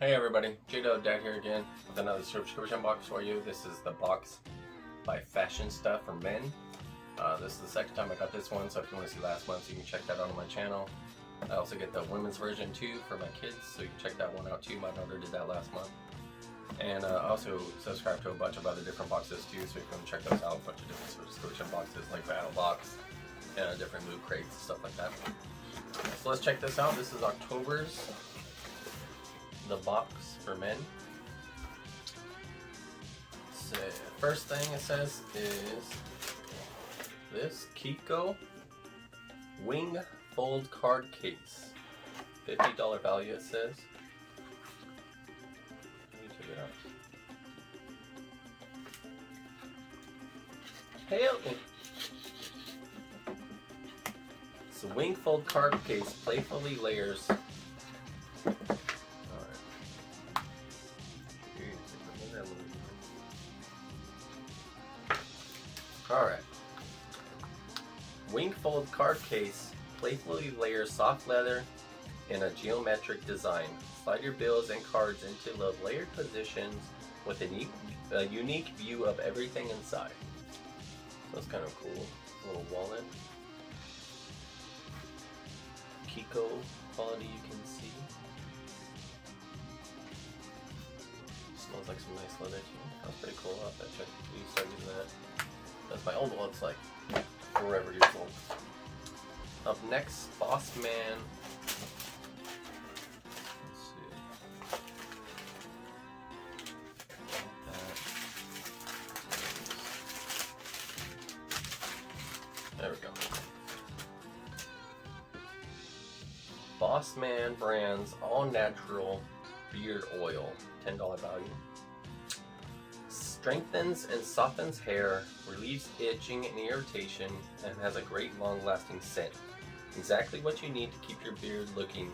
Hey everybody, Dad here again with another subscription box for you. This is the box by Fashionsta for men. This is the second time I got this one, so if you want to see last month, you can check that out on my channel. I also get the women's version too for my kids, so you can check that one out too. My daughter did that last month. And also subscribe to a bunch of other different boxes too, so you can check those out. A bunch of different subscription boxes like Battle Box, different loot crates, stuff like that. So let's check this out. This is October's the box for men. So first thing it says is this Kiko Wing Fold Card Case. $50 value it says. Let me check it out. Help me. It's a Wing Fold Card Case playfully layers. Alright. Wing Fold card case playfully layers soft leather in a geometric design. Slide your bills and cards into the layered positions with a unique view of everything inside. So that's kind of cool. Little wallet. Kiko quality you can see. Smells like some nice leather too. That's pretty cool. I'll have to check. You start using that. That's my old one. It's like forever years old. Up next, Boss Man. Let's see. There we go. Boss Man Brands All Natural Beard Oil. $10 value. Strengthens and softens hair, relieves itching and irritation, and has a great long-lasting scent. Exactly what you need to keep your beard looking,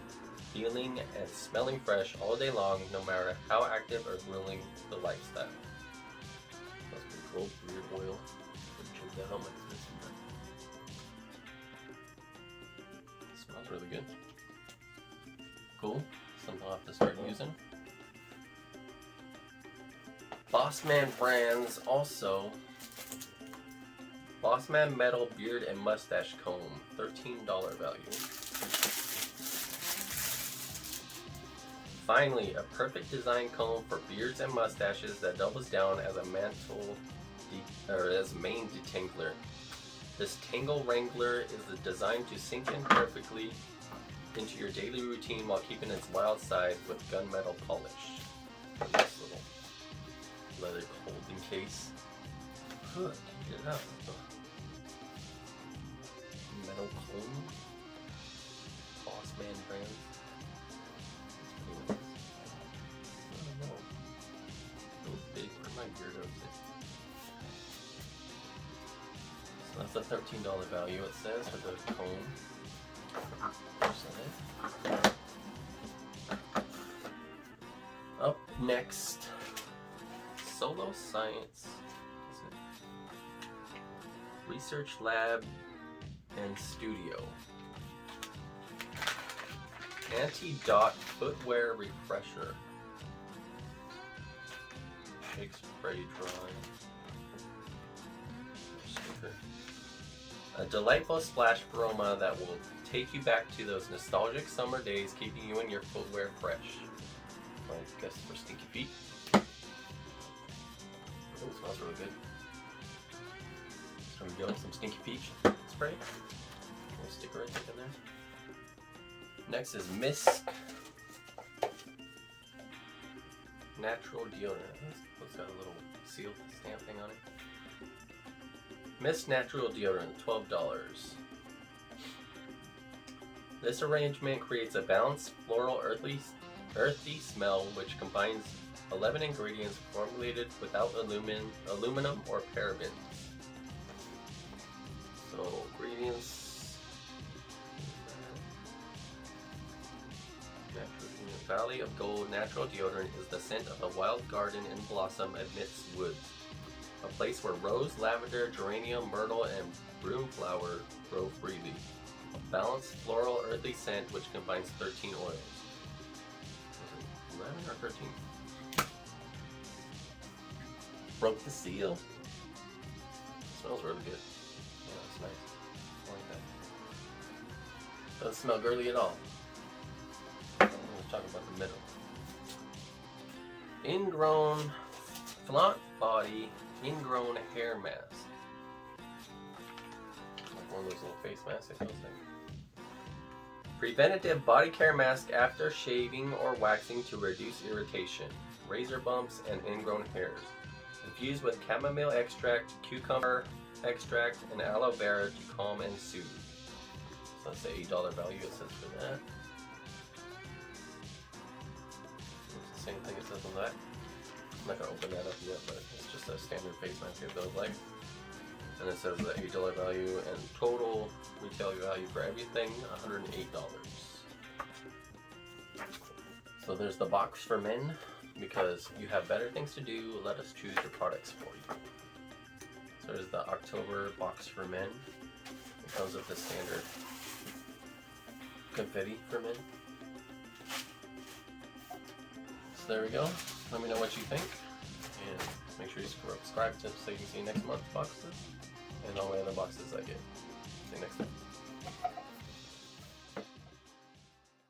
feeling, and smelling fresh all day long, no matter how active or grueling the lifestyle. That's pretty cool. Beard oil. Check that out. Smells really good. Cool. Something I'll have to start using. Bossman Brands also Bossman Metal Beard and Mustache Comb, $13 value. Finally, a perfect design comb for beards and mustaches that doubles down as a main detangler. This Tangle Wrangler is designed to sink in perfectly into your daily routine while keeping its wild side with gunmetal polish. This little leather holding case. Good, get it out. Metal comb. Bossman Brands. I don't know. So big for my beard out there. So that's a $13 value it says for the comb. Up next, Solo Science Research Lab and Studio. AntiDot Footwear Refresher. Makes pretty dry. Sticker. A delightful splash aroma that will take you back to those nostalgic summer days, keeping you and your footwear fresh. I guess for stinky feet. Oh, it smells really good. So we go, some stinky peach spray. Little sticker right in there. Next is Mist Natural Deodorant. It's got a little seal stamp thing on it. Mist Natural Deodorant, $12. This arrangement creates a balanced floral earthy smell which combines 11 ingredients formulated without aluminum or parabens. So ingredients: Valley of Gold Natural Deodorant is the scent of a wild garden in blossom amidst woods. A place where rose, lavender, geranium, myrtle, and broomflower grow freely. A balanced floral earthy scent which combines 13 oils. 11 or 13th. Broke the seal. Smells really good. Yeah, it's nice. I like that. Doesn't smell girly at all. I'm going to talk about the middle. Ingrown flat body ingrown hair mask. Like one of those little face masks, it feels like. Preventative body care mask after shaving or waxing to reduce irritation, razor bumps, and ingrown hairs. Infused with chamomile extract, cucumber extract, and aloe vera to calm and soothe. So that's the $8 value it says for that. It's the same thing it says on that. I'm not going to open that up yet, but it's just a standard face mask it feels like. And it says the $8 value and total retail value for everything, $108. So there's the box for men. Because you have better things to do, let us choose your products for you. So there's the October box for men. It comes with the standard confetti for men. So there we go. Let me know what you think. And make sure you subscribe to so you can see next month's boxes. And all my other boxes I get. See you next time.